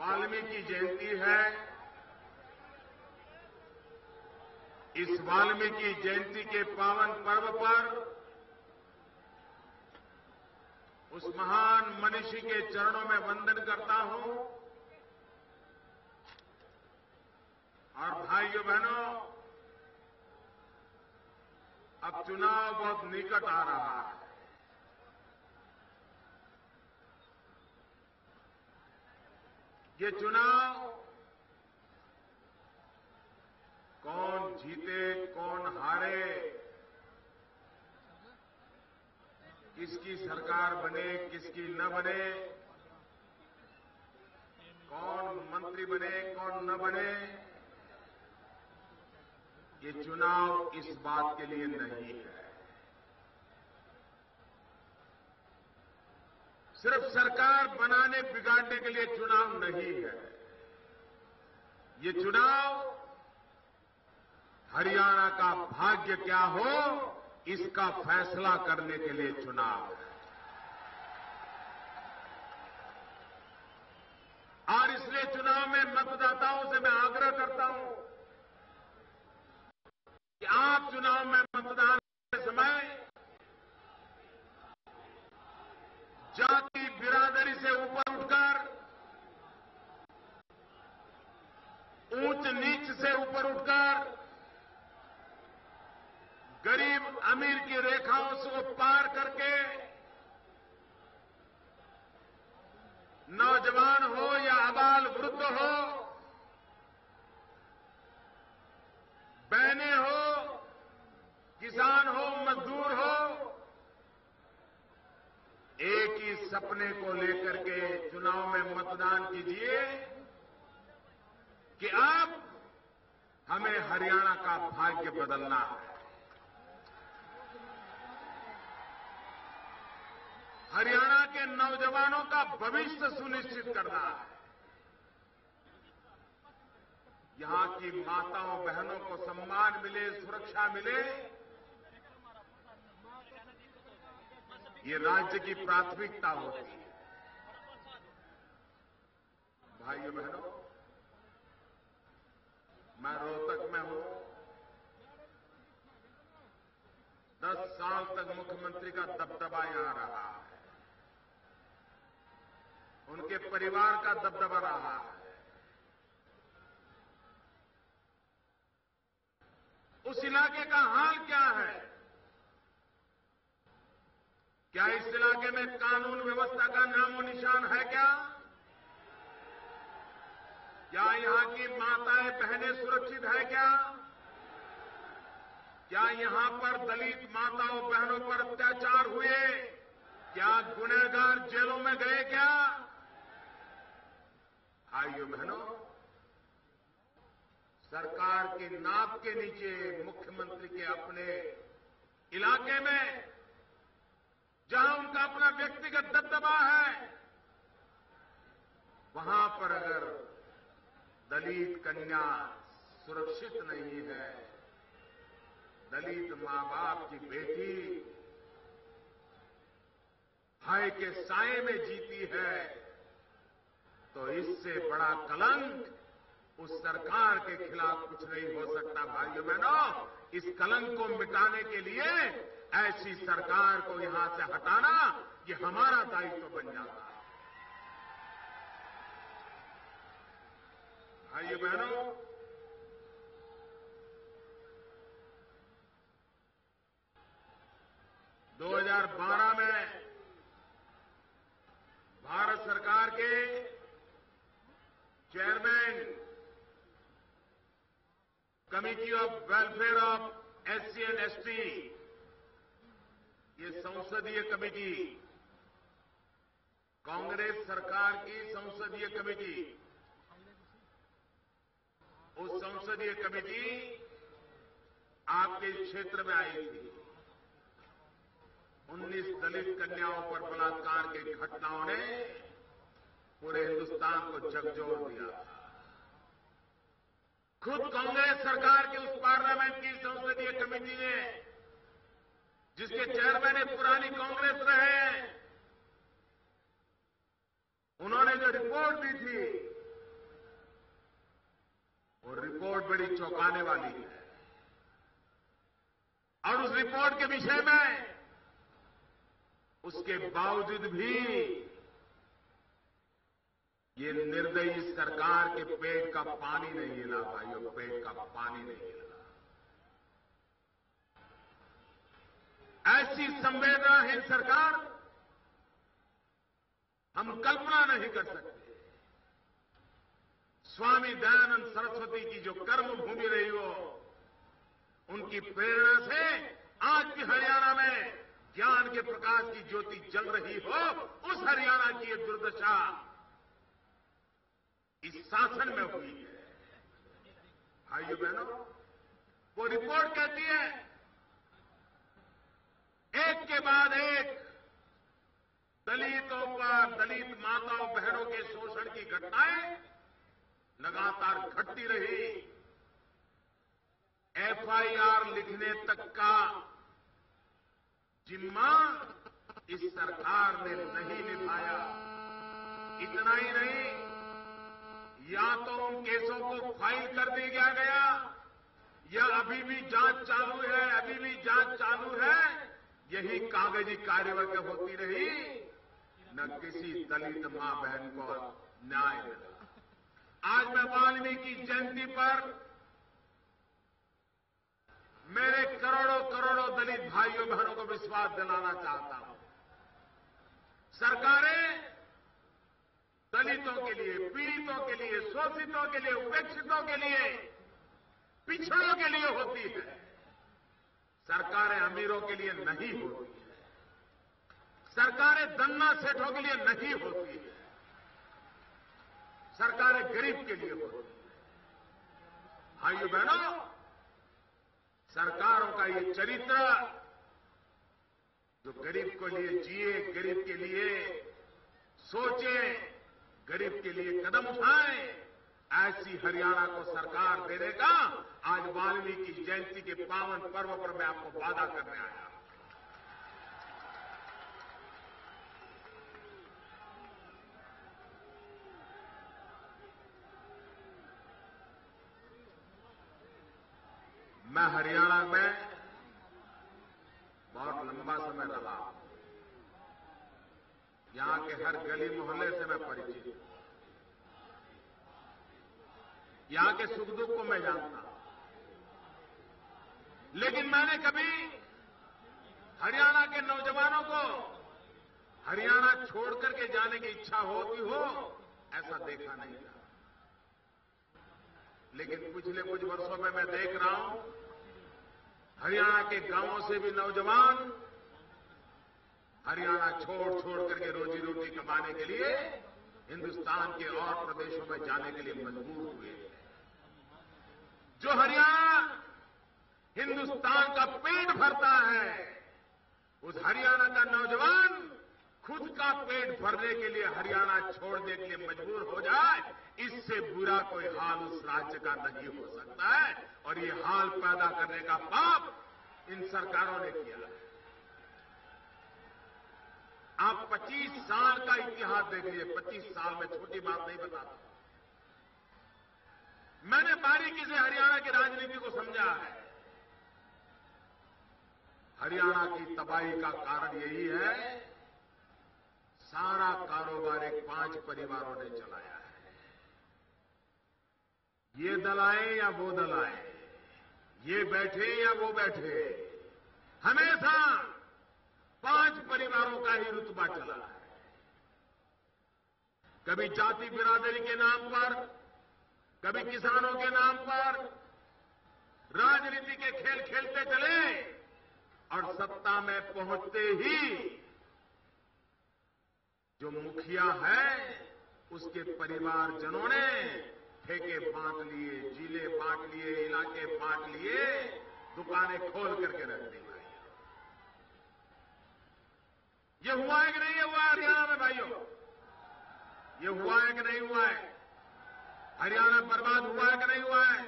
वाल्मीकि जयंती है। इस वाल्मीकि जयंती के पावन पर्व पर उस महान मनीषी के चरणों में वंदन करता हूं। और भाइयों बहनों, अब चुनाव बहुत निकट आ रहा है। ये चुनाव कौन जीते कौन हारे, किसकी सरकार बने किसकी न बने, कौन मंत्री बने कौन न बने, ये चुनाव इस बात के लिए नहीं है। सिर्फ सरकार बनाने बिगाड़ने के लिए चुनाव नहीं है। ये चुनाव हरियाणा का भाग्य क्या हो, इसका फैसला करने के लिए चुनाव है। और इसलिए चुनाव में मतदाताओं से मैं आग्रह करता हूं कि आप चुनाव में मतदान के समय जाति बिरादरी से ऊपर उठकर, ऊंच नीच से ऊपर उठकर, गरीब अमीर की रेखाओं से पार करके, नौजवान हो या अबाल वृद्ध हो, बहनें हो, किसान हो, मजदूर हो, एक ही सपने को लेकर के चुनाव में मतदान कीजिए कि अब हमें हरियाणा का भाग्य बदलना है। हरियाणा के नौजवानों का भविष्य सुनिश्चित करना है। यहां की माताओं बहनों को सम्मान मिले, सुरक्षा मिले, ये राज्य की प्राथमिकता होती है। भाइयों बहनों, मैं रोहतक में हूं। 10 साल तक मुख्यमंत्री का दबदबा यहां रहा है, उनके परिवार का दबदबा रहा है। उस इलाके का हाल क्या है? क्या इस इलाके में कानून व्यवस्था का नामो निशान है क्या? क्या यहां की माताएं बहनें सुरक्षित है क्या? क्या यहां पर दलित माताओं बहनों पर अत्याचार हुए? क्या गुनहगार जेलों में गए क्या? भाइयों बहनों, सरकार की नाक के नीचे मुख्यमंत्री के अपने इलाके में, जहां उनका अपना व्यक्तिगत दबदबा है, वहां पर अगर दलित कन्या सुरक्षित नहीं है, दलित मां बाप की बेटी भय के साए में जीती है, तो इससे बड़ा कलंक उस सरकार के खिलाफ कुछ नहीं हो सकता। भाइयों बहनों, इस कलंक को मिटाने के लिए ऐसी सरकार को यहां से हटाना ये हमारा दायित्व बन जाता है। भाइयों बहनों, दो 2012 में भारत सरकार के chairman committee of welfare of SC and ST, ये संसदीय कमेटी, कांग्रेस सरकार की संसदीय कमेटी, उस संसदीय कमेटी आपके क्षेत्र में आई थी। 19 दलित कन्याओं पर बलात्कार की घटनाओं ने पूरे हिंदुस्तान को झकझोर दिया था। खुद कांग्रेस सरकार की उस पार्लियामेंट की संसदीय कमेटी ने, जिसके चेयरमैन पुरानी कांग्रेस रहे, उन्होंने जो रिपोर्ट दी थी, बड़ी चौंकाने वाली है। और उस रिपोर्ट के विषय में उसके बावजूद भी ये निर्दयी सरकार के पेट का पानी नहीं हिला भाइयों, पेट का पानी नहीं हिला। ऐसी संवेदनाहीन सरकार हम कल्पना नहीं कर सकते। स्वामी दयानंद सरस्वती की जो कर्म भूमि रही हो, उनकी प्रेरणा से आज भी हरियाणा में ज्ञान के प्रकाश की ज्योति जल रही हो, उस हरियाणा की ये दुर्दशा इस शासन में हुई है। भाइयों बहनों, वो रिपोर्ट कहती है एक के बाद एक दलितों पर, दलित माताओं बहनों के शोषण की घटनाएं लगातार घटती रही। एफआईआर लिखने तक का जिम्मा इस सरकार ने नहीं निभाया। इतना ही नहीं, या तो उन केसों को फाइल कर दिया गया या अभी भी जांच चालू है, यही कागजी कार्यवाही होती रही। न किसी दलित मां बहन को न्याय मिला। आज मैं वाल्मीकि जयंती पर मेरे करोड़ों दलित भाइयों बहनों को विश्वास दिलाना चाहता हूं। सरकारें दलितों के लिए, पीड़ितों के लिए, शोषितों के लिए, उपेक्षितों के लिए, पिछड़ों के लिए होती है। सरकारें अमीरों के लिए नहीं होती है। सरकारें धन्ना सेठों के लिए नहीं होती है। सरकारें गरीब के लिए होती है। भाइयों बहनों, सरकारों का ये चरित्र जो गरीब के लिए जिए, गरीब के लिए सोचे, गरीब के लिए कदम उठाए, ऐसी हरियाणा को सरकार देने का आज वाल्मीकि जयंती के पावन पर्व पर मैं आपको वादा करने आया। मैं हरियाणा में बहुत लंबा समय रहा। यहां के हर गली मोहल्ले से मैं परिचित हूं। यहां के सुख दुख को मैं जानता हूं। लेकिन मैंने कभी हरियाणा के नौजवानों को हरियाणा छोड़ करके जाने की इच्छा होती हो, ऐसा देखा नहीं था। लेकिन पिछले कुछ वर्षों में मैं देख रहा हूं, हरियाणा के गांवों से भी नौजवान हरियाणा छोड़ करके रोजी रोटी कमाने के लिए हिंदुस्तान के और प्रदेशों में जाने के लिए मजबूर हुए। जो हरियाणा हिंदुस्तान का पेट भरता है, उस हरियाणा का नौजवान खुद का पेट भरने के लिए हरियाणा छोड़ने के लिए मजबूर हो जाए, इससे बुरा कोई हाल उस राज्य का नहीं हो सकता है। और ये हाल पैदा करने का पाप इन सरकारों ने किया है। आप 25 साल का इतिहास देख लीजिए। 25 साल में छोटी बात नहीं बताता। मैंने बारीकी से हरियाणा की राजनीति को समझा है। हरियाणा की तबाही का कारण यही है, सारा कारोबार एक 5 परिवारों ने चलाया है। ये दल आए या वो दल आए, ये बैठे या वो बैठे, हमेशा 5 परिवारों का ही रुतबा चला है। कभी जाति बिरादरी के नाम पर, कभी किसानों के नाम पर राजनीति के खेल खेलते चले और सत्ता में पहुंचते ही जो मुखिया है उसके परिवारजनों ने ठेके बांट लिए, जिले बांट लिए, इलाके बांट लिए, दुकानें खोल करके रख दी। भाई ये हुआ है कि नहीं हुआ है हरियाणा में भाइयों? ये हुआ है कि नहीं हुआ है? हरियाणा बर्बाद हुआ है कि नहीं हुआ है?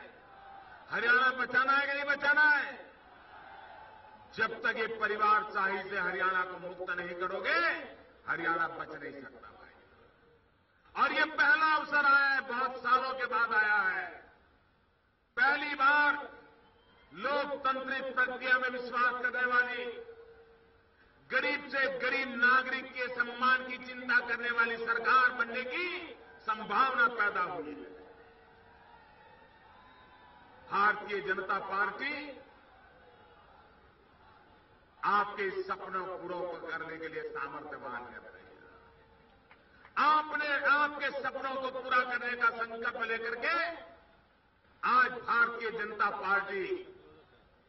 हरियाणा बचाना है कि नहीं बचाना है? जब तक ये परिवारशाही से हरियाणा को मुक्त नहीं करोगे, हरियाणा बच नहीं सकता भाई। और ये पहला अवसर आया है, बहुत सालों के बाद आया है। पहली लोकतांत्रिक प्रक्रिया में विश्वास करने वाली, गरीब से गरीब नागरिक के सम्मान की चिंता करने वाली सरकार बनने की संभावना पैदा हुई है। भारतीय जनता पार्टी आपके इस सपनों को पूरा करने के लिए सामर्थ्यवान कर रही है। आपने आपके सपनों को पूरा करने का संकल्प लेकर के आज भारतीय जनता पार्टी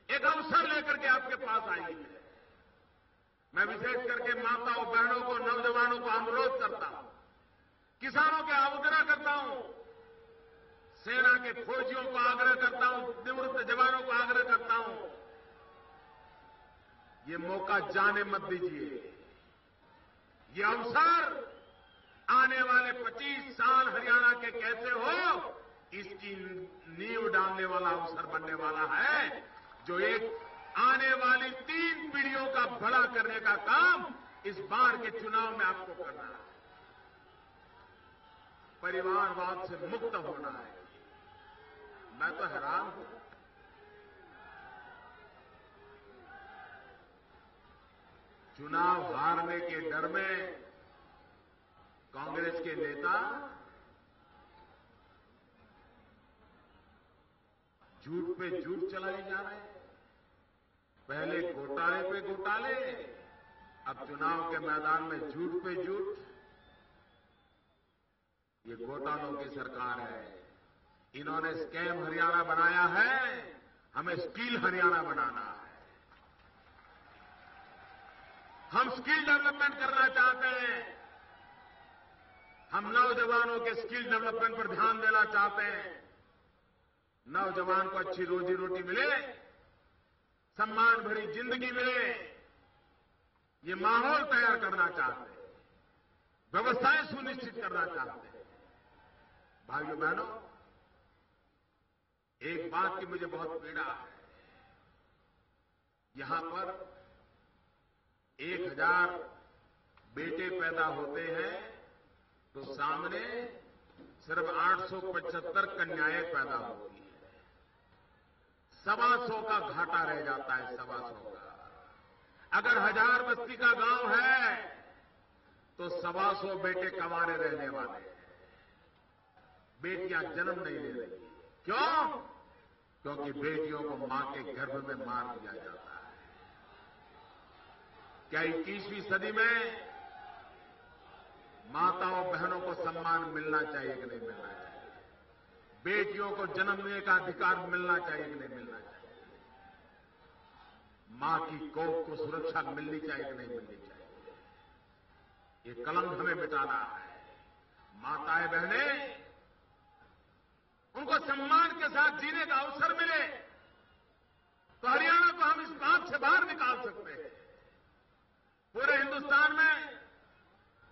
एक अवसर लेकर के आपके पास आई है। मैं विशेष करके माताओं, बहनों को, नौजवानों को अनुरोध करता हूं, किसानों के आग्रह करता हूं, सेना के फौजियों को आग्रह करता हूं, निवृत्त जवानों को आग्रह करता हूं, ये मौका जाने मत दीजिए। ये अवसर आने वाले 25 साल हरियाणा के कैसे हो, इसकी नींव डालने वाला अवसर बनने वाला है, जो एक आने वाली 3 पीढ़ियों का भला करने का काम इस बार के चुनाव में आपको करना है। परिवारवाद से मुक्त होना है। मैं तो हैरान हूं, चुनाव हारने के डर में कांग्रेस के नेता झूठ पे झूठ चलाए जा रहे हैं। पहले घोटाले पे घोटाले, अब चुनाव के मैदान में झूठ पे झूठ। ये घोटालों की सरकार है। इन्होंने स्कैम हरियाणा बनाया है, हमें स्किल हरियाणा बनाना है। हम स्किल डेवलपमेंट करना चाहते हैं। हम नौजवानों के स्किल डेवलपमेंट पर ध्यान देना चाहते हैं। नौजवान को अच्छी रोजी रोटी मिले, सम्मान भरी जिंदगी मिले, ये माहौल तैयार करना चाहते हैं, व्यवस्थाएं सुनिश्चित करना चाहते हैं। भाइयों बहनों, एक बात की मुझे बहुत पीड़ा है। यहां पर 1000 बेटे पैदा होते हैं तो सामने सिर्फ 875 कन्याएं पैदा होती हैं। 125 का घाटा रह जाता है, 125 का। अगर 1000 बस्ती का गांव है तो 125 बेटे कमारे रहने वाले हैं। बेटियां जन्म नहीं ले रही। क्यों? क्योंकि बेटियों को मां के गर्भ में मार दिया जाता है। क्या 21वीं सदी में माताओं, बहनों को सम्मान मिलना चाहिए कि नहीं मिलना चाहिए? बेटियों को जन्म देने का अधिकार मिलना चाहिए कि नहीं मिलना चाहिए? मां की कोख को सुरक्षा मिलनी चाहिए कि नहीं मिलनी चाहिए? ये कलंक हमें मिटाना है। माताएं, बहनें, उनको सम्मान के साथ जीने का अवसर मिले तो हरियाणा को हम इस बात से बाहर निकाल सकते हैं। पूरे हिंदुस्तान में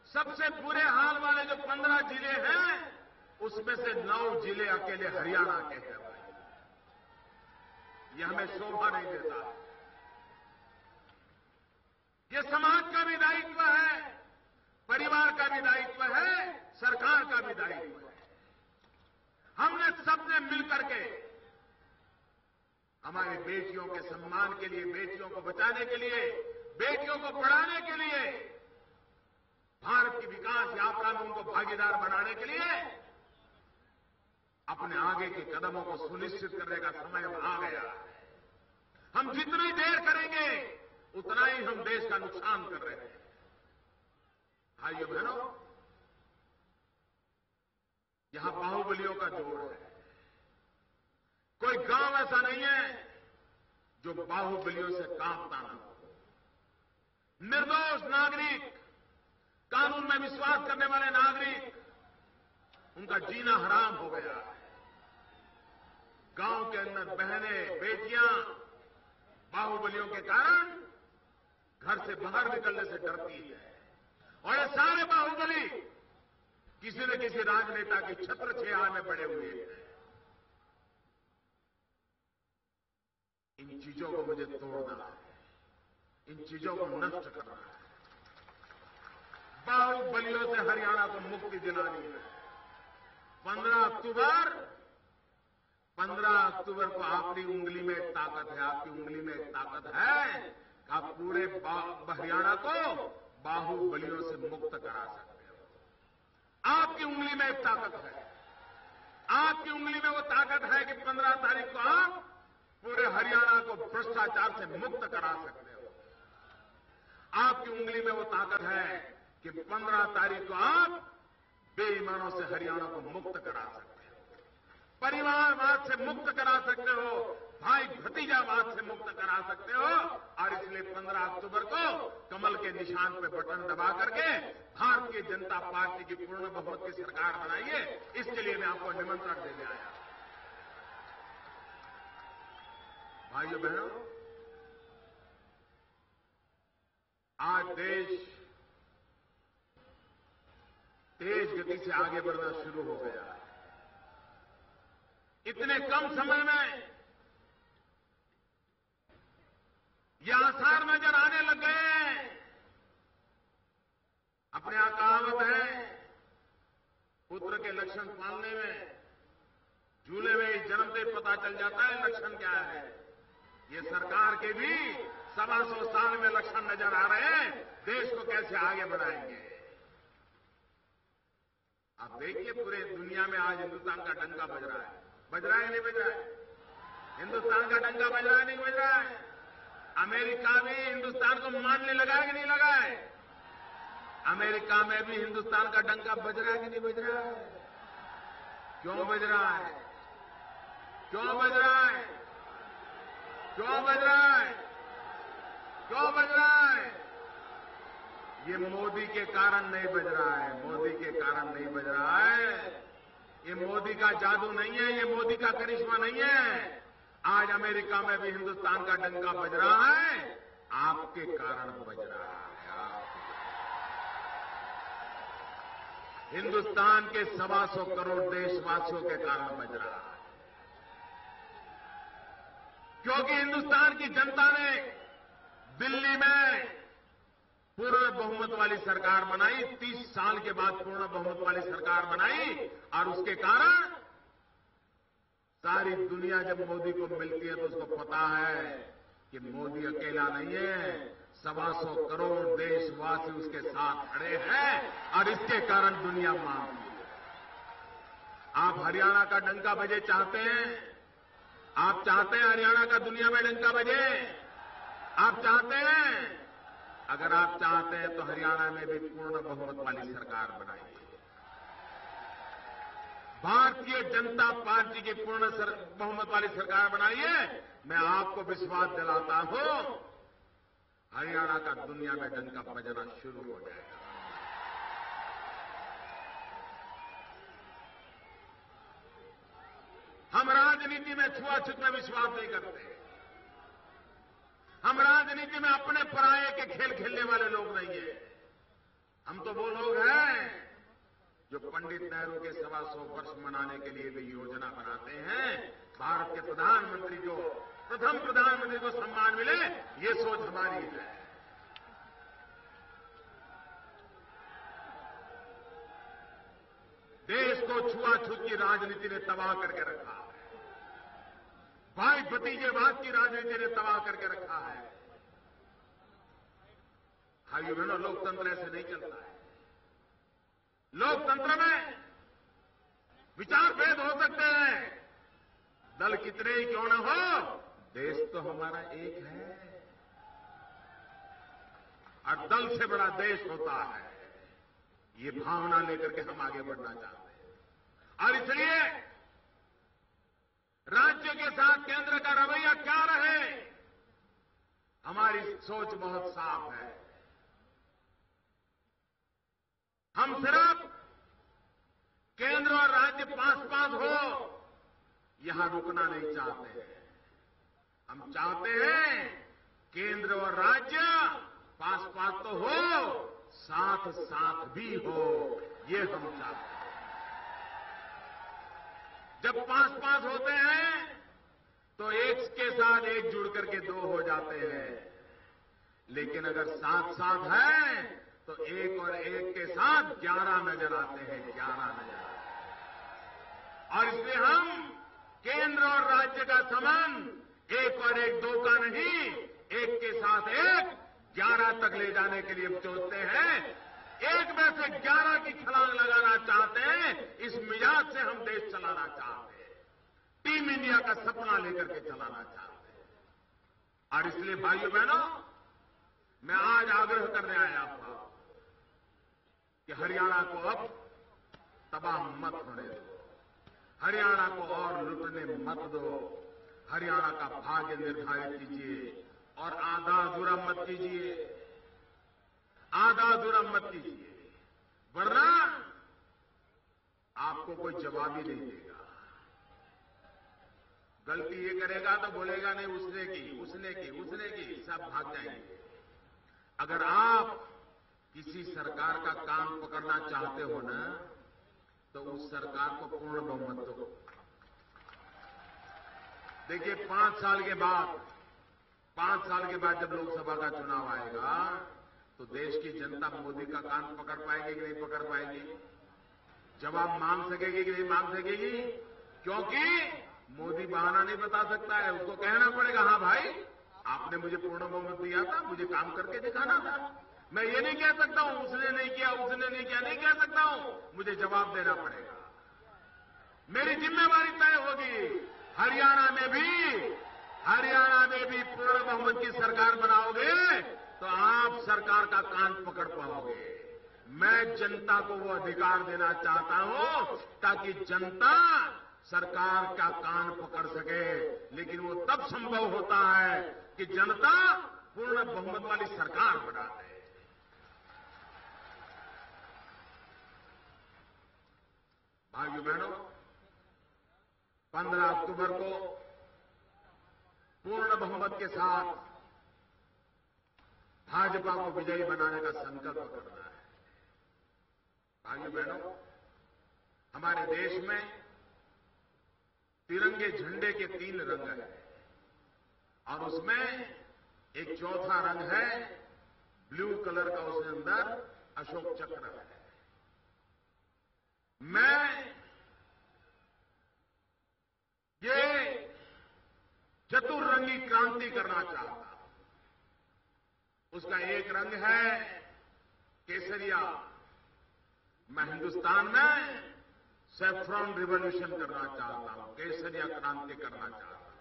सबसे बुरे हाल वाले जो 15 जिले हैं, उसमें से 9 जिले अकेले हरियाणा के हैं। यह हमें शोभा नहीं देता। यह समाज का भी दायित्व है, परिवार का भी दायित्व है, सरकार का भी दायित्व है। हमने सबने मिलकर के हमारी बेटियों के सम्मान के लिए, बेटियों को बचाने के लिए, बेटियों को पढ़ाने के लिए, भारत की विकास यात्रा में उनको भागीदार बनाने के लिए अपने आगे के कदमों को सुनिश्चित करने का समय आ गया है। हम जितनी देर करेंगे उतना ही हम देश का नुकसान कर रहे हैं। भाइयों बहनों, यहां बाहुबलियों का जोर है। कोई गांव ऐसा नहीं है जो बाहुबलियों से कांपता ना हो। निर्दोष नागरिक, कानून में विश्वास करने वाले नागरिक, उनका जीना हराम हो गया है। गांव के अंदर बहनें, बेटियां बाहुबलियों के कारण घर से बाहर निकलने से डरती है। और ये सारे बाहुबली किसी न किसी राजनेता की छत्र छाया में पड़े हुए हैं। इन चीजों को मुझे तोड़ना है, इन चीजों को नष्ट करना है। बाहुबलियों से हरियाणा को मुक्ति दिलानी है। 15 अक्टूबर 15 अक्टूबर को आपकी उंगली में एक ताकत है, आपकी उंगली में एक ताकत है कि आप पूरे हरियाणा को बाहुबलियों से मुक्त करा सकते हो। आपकी उंगली में एक ताकत है, आपकी उंगली में वो ताकत है कि 15 तारीख को आप पूरे हरियाणा को भ्रष्टाचार से मुक्त करा सकते हो। आपकी उंगली में वो ताकत है कि 15 तारीख को आप बेईमानों से हरियाणा को मुक्त करा सकते हो, परिवारवाद से मुक्त करा सकते हो, भाई भतीजावाद से मुक्त करा सकते हो। और इसलिए 15 अक्टूबर को कमल के निशान पे बटन दबा करके भारतीय जनता पार्टी की पूर्ण बहुमत की सरकार बनाइए। इसके लिए मैं आपको निमंत्रण देने आया। भाइयों बहनों, आज देश तेज गति से आगे बढ़ना शुरू हो गया है। इतने कम समय में ये आसार नजर आने लग गए हैं। अपने यहां कहावत है, पुत्र के लक्षण पालने में, झूले में जन्मते पता चल जाता है लक्षण क्या है। ये सरकार के भी 125 साल में लक्षण नजर आ रहे हैं, देश को कैसे आगे बढ़ाएंगे। आप देखिए पूरे दुनिया में आज हिंदुस्तान का डंका बज रहा है। बज रहा है नहीं बज रहा है? हिंदुस्तान का डंका बज रहा है नहीं बज रहा है? अमेरिका भी हिंदुस्तान को मानने लगा है कि नहीं लगा है? अमेरिका में भी हिंदुस्तान का डंका बज रहा है कि नहीं बज रहा है? क्यों बज रहा है? क्यों बज रहा है? क्यों बज रहा है? क्यों बज रहा है? ये मोदी के कारण नहीं बज रहा है, मोदी के कारण नहीं बज रहा है। ये मोदी का जादू नहीं है, ये मोदी का करिश्मा नहीं है। आज अमेरिका में भी हिंदुस्तान का डंका बज रहा है, आपके कारण बज रहा है। हिंदुस्तान के 125 करोड़ देशवासियों के कारण बज रहा है, क्योंकि हिंदुस्तान की जनता ने दिल्ली में पूर्ण बहुमत वाली सरकार बनाई, 30 साल के बाद पूर्ण बहुमत वाली सरकार बनाई। और उसके कारण सारी दुनिया जब मोदी को मिलती है तो उसको पता है कि मोदी अकेला नहीं है, 125 करोड़ देशवासी उसके साथ खड़े हैं और इसके कारण दुनिया मानती है। आप हरियाणा का डंका बजे चाहते हैं? आप चाहते हैं हरियाणा का दुनिया में डंका बजे? आप चाहते हैं? अगर आप चाहते हैं तो हरियाणा में भी पूर्ण बहुमत वाली सरकार बनाइए। भारतीय जनता पार्टी की पूर्ण बहुमत वाली सरकार बनाइए। मैं आपको विश्वास दिलाता हूं, हरियाणा का दुनिया में डंका बजना शुरू हो जाएगा। हम राजनीति में छुआछूत में विश्वास नहीं करते। हम राजनीति में अपने पराये के खेल खेलने वाले लोग नहीं हैं। हम तो वो लोग हैं जो पंडित नेहरू के 125 वर्ष मनाने के लिए भी योजना बनाते हैं। भारत के प्रधानमंत्री को, प्रथम प्रधानमंत्री को सम्मान मिले, ये सोच हमारी है। देश को छुआछूत की राजनीति ने तबाह करके रखा है, भाई भतीजेवाद की राजनीति ने तबाह करके रखा है। भाइयों बहनों, लोकतंत्र ऐसे नहीं चलता है। लोकतंत्र में विचार भेद हो सकते हैं, दल कितने ही क्यों न हो, देश तो हमारा एक है और दल से बड़ा देश होता है। ये भावना लेकर के हम आगे बढ़ना चाहते हैं और इसलिए राज्य के साथ केंद्र का रवैया क्या रहे, हमारी सोच बहुत साफ है। हम सिर्फ केंद्र और राज्य पास हो, यहां रुकना नहीं चाहते हैं। हम चाहते हैं केंद्र और राज्य पास तो हो, साथ साथ भी हो, ये हम चाहते हैं। जब पास होते हैं तो एक के साथ एक जुड़ करके दो हो जाते हैं, लेकिन अगर साथ है तो एक और एक के साथ 11 नजर आते हैं, 11 नजर आते हैं। और इसलिए हम केंद्र और राज्य का संबंध एक और एक दो का नहीं, एक के साथ एक 11 तक ले जाने के लिए सोचते हैं। एक में से 11 की छलांग लगाना चाहते हैं। इस मिजाज से हम देश चलाना चाहते हैं। टीम इंडिया का सपना लेकर के चलाना चाहते हैं। और इसलिए भाइयों बहनों, मैं आज आग्रह करने आया हूं कि हरियाणा को अब तबाह मत होने दो, हरियाणा को और लुटने मत दो। हरियाणा का भाग्य निर्धारित कीजिए और आधा अधूरा मत कीजिए, आधा अधूरा मत कीजिए, वरना आपको कोई जवाब ही नहीं देगा। गलती ये करेगा तो बोलेगा नहीं उसने की, उसने की, उसने की, सब भाग जाएंगे। अगर आप किसी सरकार का काम पकड़ना चाहते हो ना, तो उस सरकार को पूर्ण बहुमत दो। देखिए 5 साल के बाद जब लोकसभा का चुनाव आएगा तो देश की जनता मोदी का कान पकड़ पाएगी कि नहीं पकड़ पाएगी? जवाब मांग सकेगी कि नहीं मांग सकेगी? क्योंकि मोदी बहाना नहीं बता सकता है, उसको कहना पड़ेगा हाँ भाई आपने मुझे पूर्ण बहुमत दिया था, मुझे काम करके दिखाना था। मैं ये नहीं कह सकता हूं उसने नहीं किया, उसने नहीं किया, नहीं कह सकता हूं, मुझे जवाब देना पड़ेगा। मेरी जिम्मेवारी तय होगी। हरियाणा में भी पूर्ण बहुमत की सरकार बनाओगे तो आप सरकार का कान पकड़ पाओगे। मैं जनता को वो अधिकार देना चाहता हूं ताकि जनता सरकार का कान पकड़ सके। लेकिन वो तब संभव होता है कि जनता पूर्ण बहुमत वाली सरकार बना दे। भाइयों बहनों, 15 अक्टूबर को पूर्ण बहुमत के साथ भाजपा को विजयी बनाने का संकल्प करना है। भाइयों बहनों, हमारे देश में तिरंगे झंडे के 3 रंग हैं और उसमें एक चौथा रंग है ब्लू कलर का, उसके अंदर अशोक चक्र है। मैं ये चतुर्रंगी क्रांति करना चाहता हूं। उसका एक रंग है केसरिया। मैं हिंदुस्तान में सैफ्रॉन रिवॉल्यूशन करना चाहता हूं, केसरिया क्रांति करना चाहता हूं।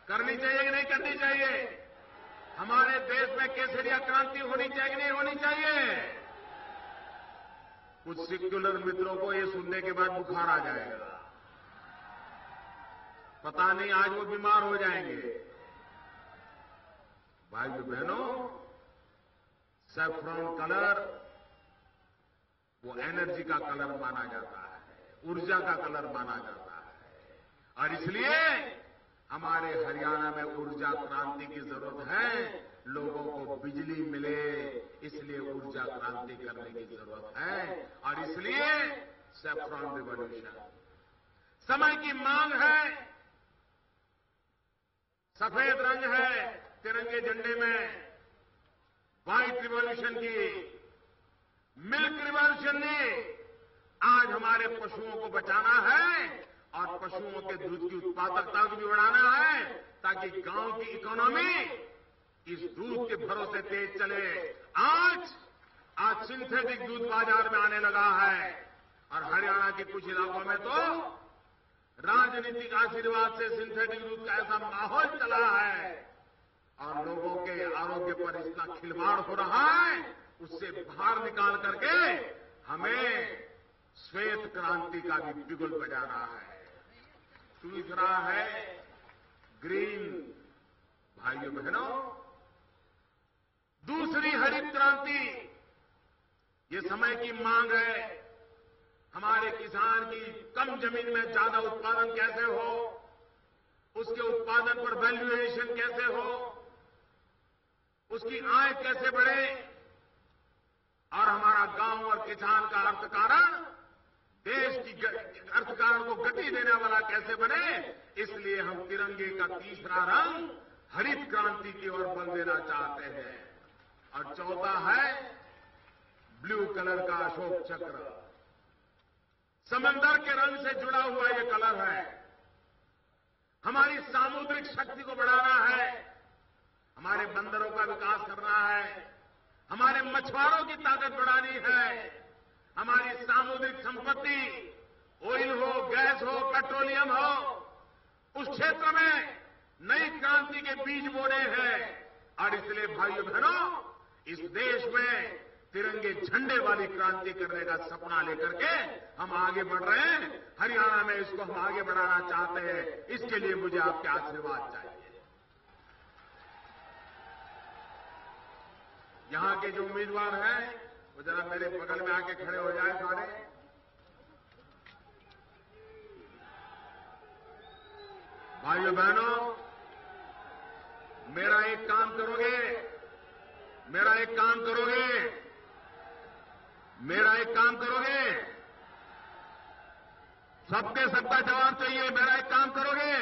करनी चाहिए कि नहीं करनी चाहिए? हमारे देश में केसरिया क्रांति होनी चाहिए कि नहीं होनी चाहिए? कुछ सेक्युलर मित्रों को ये सुनने के बाद बुखार आ जाएगा, पता नहीं आज वो बीमार हो जाएंगे। भाइयों बहनों, सैफ्रॉन कलर वो एनर्जी का कलर माना जाता है, ऊर्जा का कलर माना जाता है और इसलिए हमारे हरियाणा में ऊर्जा क्रांति की जरूरत है। लोगों को बिजली मिले, इसलिए ऊर्जा क्रांति करने की जरूरत है और इसलिए सैफ्रॉन रिवॉल्यूशन समय की मांग है। सफेद रंग है तिरंगे झंडे में, व्हाइट रिवॉल्यूशन की, मिल्क रिवॉल्यूशन ने। आज हमारे पशुओं को बचाना है और पशुओं के दूध की उत्पादकता को भी बढ़ाना है ताकि गांव की इकोनॉमी इस दूध के भरोसे तेज चले। आज सिंथेटिक दूध बाजार में आने लगा है और हरियाणा के कुछ इलाकों में तो राजनीतिक आशीर्वाद से सिंथेटिक दूध का ऐसा माहौल चला है और लोगों के आरोग्य पर इतना खिलवाड़ हो रहा है, उससे बाहर निकाल करके हमें श्वेत क्रांति का भी बिगुल बजाना है। तीसरा है ग्रीन। भाइयों बहनों, दूसरी हरित क्रांति, ये समय की मांग है। हमारे किसान की कम जमीन में ज्यादा उत्पादन कैसे हो, उसके उत्पादन पर वैल्यूएशन कैसे हो, उसकी आय कैसे बढ़े और हमारा गांव और किसान का अर्थकारण देश की अर्थकारण को गति देने वाला कैसे बने। इसलिए हम तिरंगे का तीसरा रंग हरित क्रांति की ओर बल देना चाहते हैं और चौथा है ब्लू कलर का अशोक चक्र। समंदर के रंग से जुड़ा हुआ ये कलर है। हमारी सामुद्रिक शक्ति को बढ़ाना है, हमारे बंदरों का विकास करना है, हमारे मछुआरों की ताकत बढ़ानी है, हमारी सामुद्रिक संपत्ति ऑयल हो, गैस हो, पेट्रोलियम हो, उस क्षेत्र में नई क्रांति के बीज बोने हैं। और इसलिए भाइयों बहनों, इस देश में तिरंगे झंडे वाली क्रांति करने का सपना लेकर के हम आगे बढ़ रहे हैं। हरियाणा में इसको हम आगे बढ़ाना चाहते हैं। इसके लिए मुझे आपके आशीर्वाद चाहिए। यहां के जो उम्मीदवार हैं वो जरा मेरे बगल में आके खड़े हो जाए सारे। भाइयों बहनों, मेरा एक काम करोगे, मेरा एक काम करोगे, मेरा एक काम करोगे, सबके सबका जवाब चाहिए। मेरा एक काम करोगे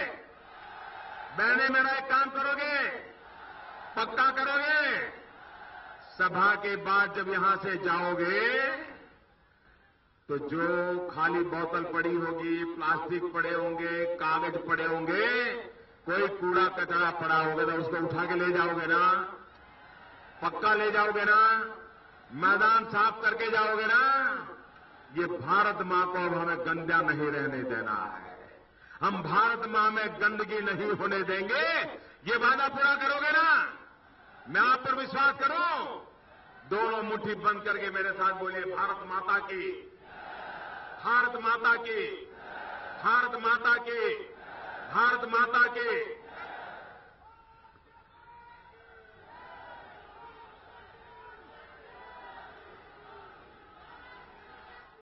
बहने, मेरा एक काम करोगे, पक्का करोगे? सभा के बाद जब यहां से जाओगे तो जो खाली बोतल पड़ी होगी, प्लास्टिक पड़े होंगे, कागज पड़े होंगे, कोई कूड़ा कचरा पड़ा होगा तो उसको उठा के ले जाओगे ना? पक्का ले जाओगे ना? मैदान साफ करके जाओगे ना? ये भारत मां को अब हमें गंदा नहीं रहने देना है। हम भारत मां में गंदगी नहीं होने देंगे। ये वादा पूरा करोगे ना? मैं आप पर विश्वास करूं। दोनों मुट्ठी बंद करके मेरे साथ बोलिए, भारत माता की, भारत माता की, भारत माता की, भारत माता की।